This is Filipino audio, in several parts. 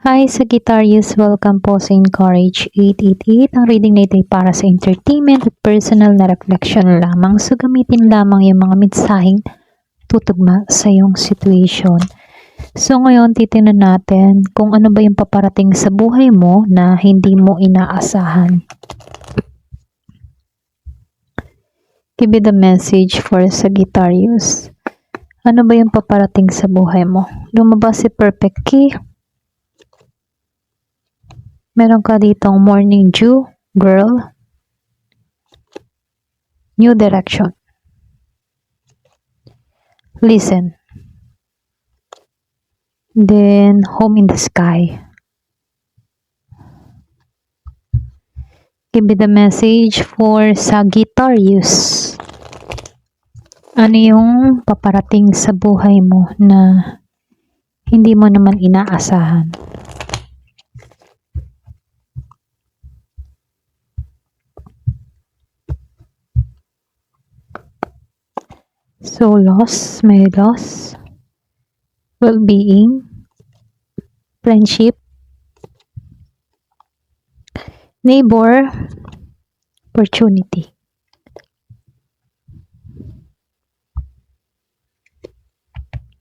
Hi Sagittarius, welcome po sa Encourage 888. Ang reading na ito ay para sa entertainment at personal na reflection lamang. So gamitin lamang yung mga mensaheng tutugma sa iyong situation. So ngayon titingnan natin kung ano ba yung paparating sa buhay mo na hindi mo inaasahan. Give me the message for Sagittarius. Ano ba yung paparating sa buhay mo? Lumabas si Perfect Key. Meron ka ditong morning dew, girl. New direction. Listen. Then, home in the sky. Give me the message for Sagittarius. Ano yung paparating sa buhay mo na hindi mo naman inaasahan? So, loss, may loss, well-being, friendship, neighbor, opportunity.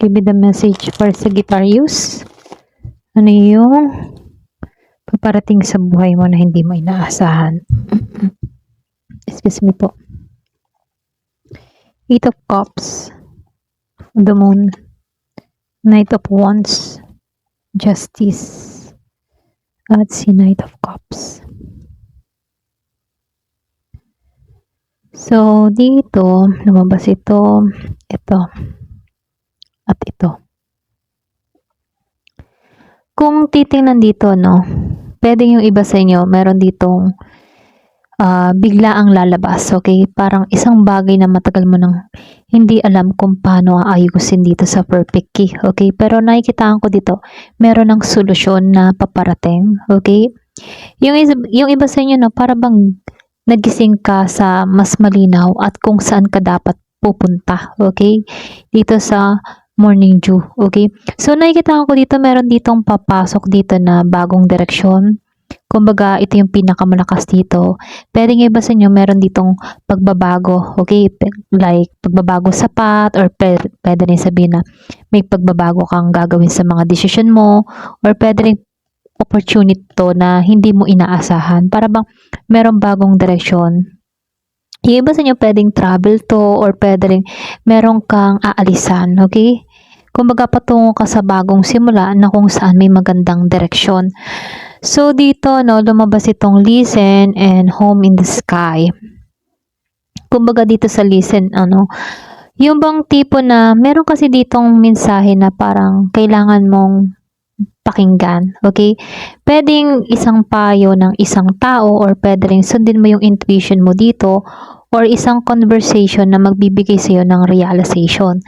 Give me the message for Sagittarius. Ano yung paparating sa buhay mo na hindi mo inaasahan? Excuse me po. Eight of Cups, the Moon, Knight of Wands, Justice, at si Knight of Cups. So, dito, lumabas ito, at ito. Kung titingnan dito, no, pwedeng yung iba sa inyo, meron ditong bigla ang lalabas, okay? Parang isang bagay na matagal mo nang hindi alam kung paano aayusin dito sa Perfect Key, okay? Pero nakikitaan ko dito, meron ng solusyon na paparating, okay? Yung iba sa inyo, no, para bang nagising ka sa mas malinaw at kung saan ka dapat pupunta, okay? Dito sa morning dew, okay? So, nakikitaan ko dito, meron ditong papasok dito na bagong direksyon. Kumbaga, ito yung pinakamalakas dito. Pwedeng iba sa inyo, meron ditong pagbabago. Okay? Like, pagbabago sa path or pwede rin sabihin na may pagbabago kang gagawin sa mga decision mo or pwede rin opportunity to na hindi mo inaasahan. Para bang meron bagong direksyon. Yung iba sa inyo, pwedeng travel to or pwede rin meron kang aalisan. Okay? Kumbaga, patungo ka sa bagong simula na kung saan may magandang direksyon. So, dito, no, lumabas itong listen and home in the sky. Kumbaga dito sa listen, yung bang tipo na, meron kasi ditong mensahe na parang kailangan mong pakinggan, okay? Pwedeng isang payo ng isang tao or pwede rin sundin mo yung intuition mo dito or isang conversation na magbibigay sa'yo ng realization.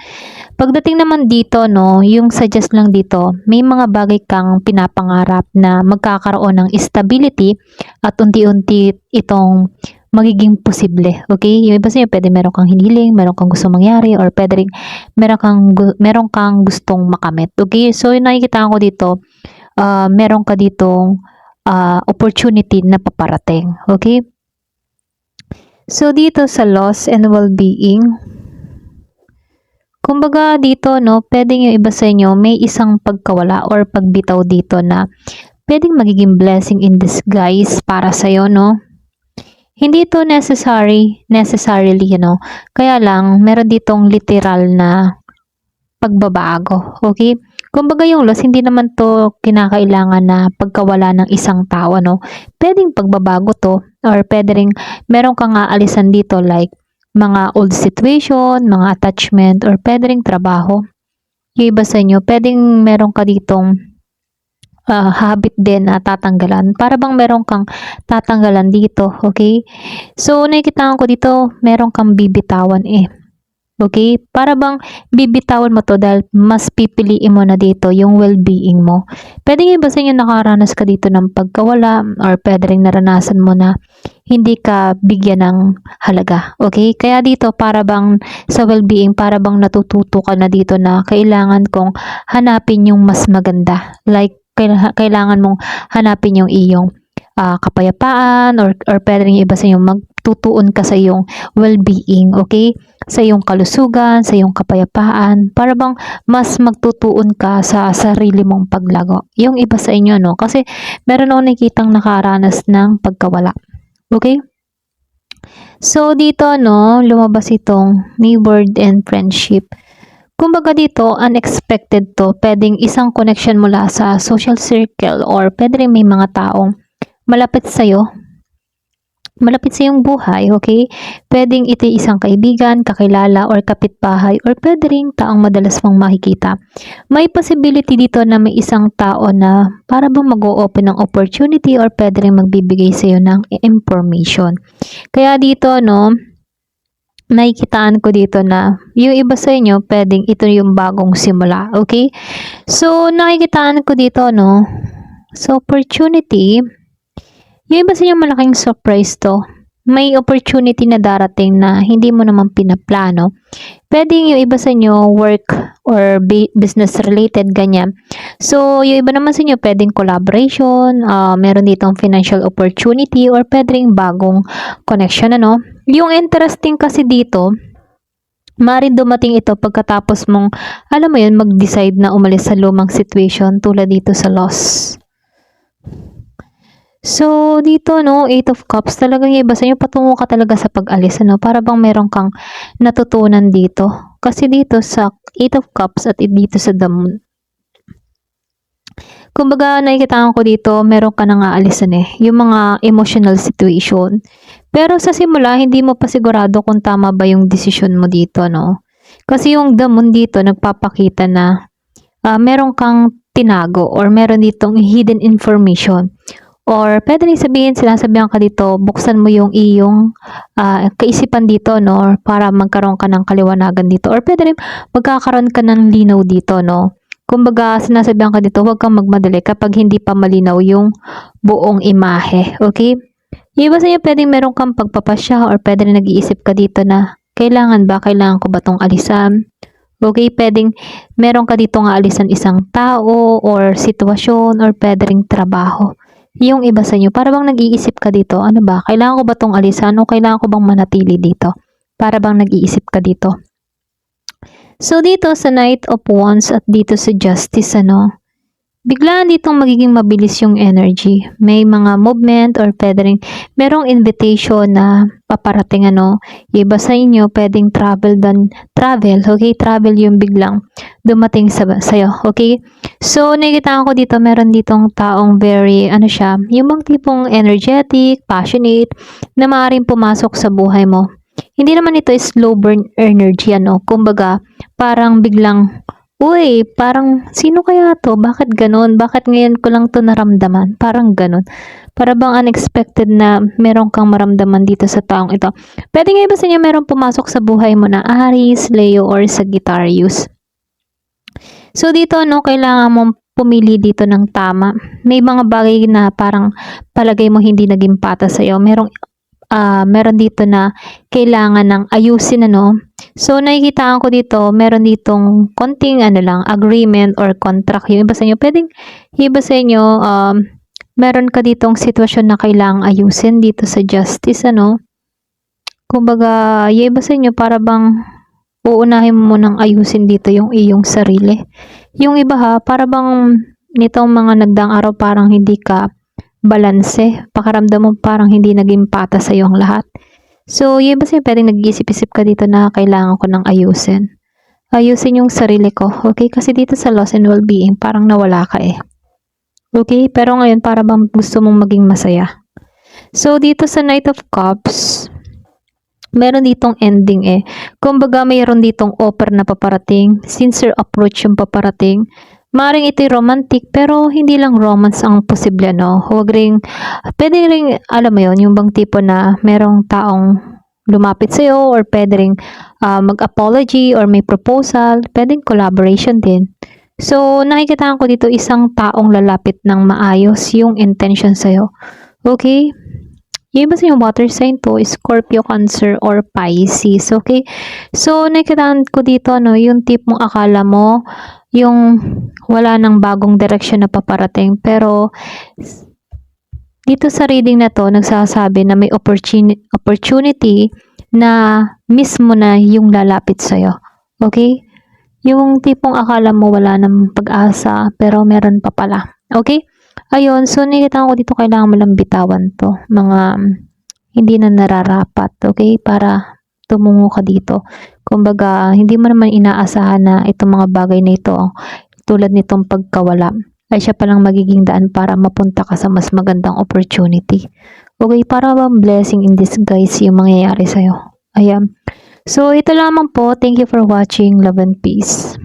Pagdating naman dito, no, yung suggest lang dito, may mga bagay kang pinapangarap na magkakaroon ng stability at unti-unti itong magiging posible. Okay? Yung iba sa'yo, pwede meron kang hinihiling, meron kang gustong mangyari, or pwede rin meron kang gustong makamit. Okay? So, yung nakikita ko dito, meron ka ditong opportunity na paparating. Okay? So, dito sa loss and well-being, kumbaga dito, no, pwedeng yung iba sa inyo, may isang pagkawala or pagbitaw dito na pwedeng magiging blessing in disguise para sa'yo, no? Hindi ito necessarily, kaya lang, meron ditong literal na pagbabago, okay? Kumbaga yung loss, hindi naman to kinakailangan na pagkawala ng isang tao, no? Pwedeng pagbabago to, or pwede rin, meron kang aalisan dito, like, mga old situation, mga attachment, or pwede ring trabaho. Yung iba sa inyo, pwedeng meron ka ditong habit din na tatanggalan. Para bang meron kang tatanggalan dito, okay? So, nakikita ko dito, meron kang bibitawan Okay? Para bang bibitawan mo to dahil mas pipiliin mo na dito yung well-being mo. Pwede nga ba sa inyo nakaranas ka dito ng pagkawala or pwede rin naranasan mo na hindi ka bigyan ng halaga. Okay? Kaya dito para bang sa well-being, para bang natututo ka na dito na kailangan kong hanapin yung mas maganda. Like kailangan mong hanapin yung iyong kapayapaan, or pwede rin yung iba sa inyo magtutuon ka sa iyong well-being, okay? Sa iyong kalusugan, sa iyong kapayapaan, para bang mas magtutuon ka sa sarili mong paglago. Yung iba sa inyo, no? Kasi meron akong nakikitang nakaranas ng pagkawala. Okay? So, dito, no, lumabas itong may word and friendship. Kumbaga dito, unexpected to. Pwedeng isang connection mula sa social circle, or pwede rin may mga taong malapit sa'yo, malapit sa iyong buhay, okay? Pwedeng ito isang kaibigan, kakilala, or kapitbahay, or pwede rin taong madalas mong makikita. May possibility dito na may isang tao na para bang mag-o-open ng opportunity, or pwede rin magbibigay sa iyo ng information. Kaya dito, no, nakikitaan ko dito na yung iba sa inyo, pwedeng ito yung bagong simula, okay? So, nakikitaan ko dito, no, so opportunity, yung iba sa inyo malaking surprise to. May opportunity na darating na hindi mo naman pinaplano. Pwede yung iba sa inyo work or business related, ganyan. So, yung iba naman sa inyo pwedeng collaboration, meron ditong financial opportunity, or pwedeng bagong connection, ano. Yung interesting kasi dito, maaaring dumating ito pagkatapos mong, alam mo yun, mag-decide na umalis sa lumang situation tulad dito sa loss. So, dito, no, 8 of Cups, talagang yung iba sa inyo, patungo ka talaga sa pag-alis, ano, para bang meron kang natutunan dito. Kasi dito sa 8 of Cups at dito sa the Moon, kumbaga, nakikita ko dito, meron ka nang aalisan yung mga emotional situation. Pero sa simula, hindi mo pa sigurado kung tama ba yung decision mo dito, no? Kasi yung the Moon dito, nagpapakita na meron kang tinago, or meron ditong hidden information. Or pwede rin sabihin, sinasabihan ka dito, buksan mo yung iyong kaisipan dito, no? Or para magkaroon ka ng kaliwanagan dito. Or pwede rin magkakaroon ka ng linaw dito, no? Kumbaga, sinasabihan ka dito, huwag kang magmadali kapag hindi pa malinaw yung buong imahe. Okay? Yung iba sa inyo, pwedeng meron kang pagpapasya, or pwede rin nag-iisip ka dito na, kailangan ko ba tong alisan? Okay, pwedeng meron ka dito nga alisan isang tao, or sitwasyon, or pwede ring trabaho. Yung iba sa inyo, para bang nag-iisip ka dito, ano ba, kailangan ko ba tong alisan, o kailangan ko bang manatili dito? Para bang nag-iisip ka dito. So, dito sa Knight of Wands at dito sa Justice, ano, biglaan ditong magiging mabilis yung energy. May mga movement, or pwede rin merong invitation na paparating, ano. Yung iba sa inyo, pwedeng travel, okay? Travel yung biglang dumating sa'yo, okay? So, nakikita ko dito, meron ditong taong very, ano siya, yung bang tipong energetic, passionate, na maaaring pumasok sa buhay mo. Hindi naman ito slow burn energy, ano. Kumbaga, parang biglang, uy, parang sino kaya to? Bakit ganun? Bakit ngayon ko lang to naramdaman? Parang ganun. Para bang unexpected na meron kang maramdaman dito sa taong ito. Pwede nga iba sa inyo meron pumasok sa buhay mo na Aries, Leo, or Sagittarius. So, dito, no, kailangan mong pumili dito ng tama. May mga bagay na parang palagay mo hindi naging patas sa'yo. Meron dito na kailangan ng ayusin, ano. So, nakikita ko dito, meron ditong konting, agreement or contract. Yung iba sa inyo, meron ka ditong sitwasyon na kailangang ayusin dito sa Justice, ano. Kumbaga, yung iba sa inyo, para bang uunahin mo nang ayusin dito yung iyong sarili. Yung iba para bang nitong mga nagdaang araw parang hindi ka balanse. Pakiramdam mo parang hindi naging patas sa iyong lahat. So, yung iba sa'yo pwedeng nag-iisip-isip ka dito na kailangan ko nang ayusin. Ayusin yung sarili ko. Okay? Kasi dito sa loss and well-being, parang nawala ka Okay? Pero ngayon, para bang gusto mong maging masaya. So, dito sa Knight of Cups, meron ditong ending Kumbaga, mayroon ditong offer na paparating, sincere approach yung paparating. Maring ito'y romantic, pero hindi lang romance ang posible, no? Pwede ring, alam mo yun, yung bang tipo na merong taong lumapit sa'yo, or pwede ring mag-apology, or may proposal, pwedeng collaboration din. So, nakikita ko dito isang taong lalapit ng maayos yung intention sa'yo. Okay? Yung iba sa yung water sign to, Scorpio, Cancer, or Pisces. Okay? So, nakikita ko dito, no, yung tip mong akala mo, yung wala nang bagong direksyon na paparating. Pero dito sa reading na to, nagsasabi na may opportunity na mismo na yung lalapit sa'yo. Okay? Yung tipong akala mo wala nang pag-asa, pero meron pa pala. Okay? Ayun, so nakita ko dito kailangan mo lang bitawan to. Mga hindi na nararapat. Okay? Para tumungo ka dito. Kumbaga, hindi mo naman inaasahan na itong mga bagay na ito, tulad nitong pagkawala, ay siya palang magiging daan para mapunta ka sa mas magandang opportunity. Okay, para bang blessing in disguise yung mangyayari sa'yo. Ayan. So, ito lamang po. Thank you for watching. Love and peace.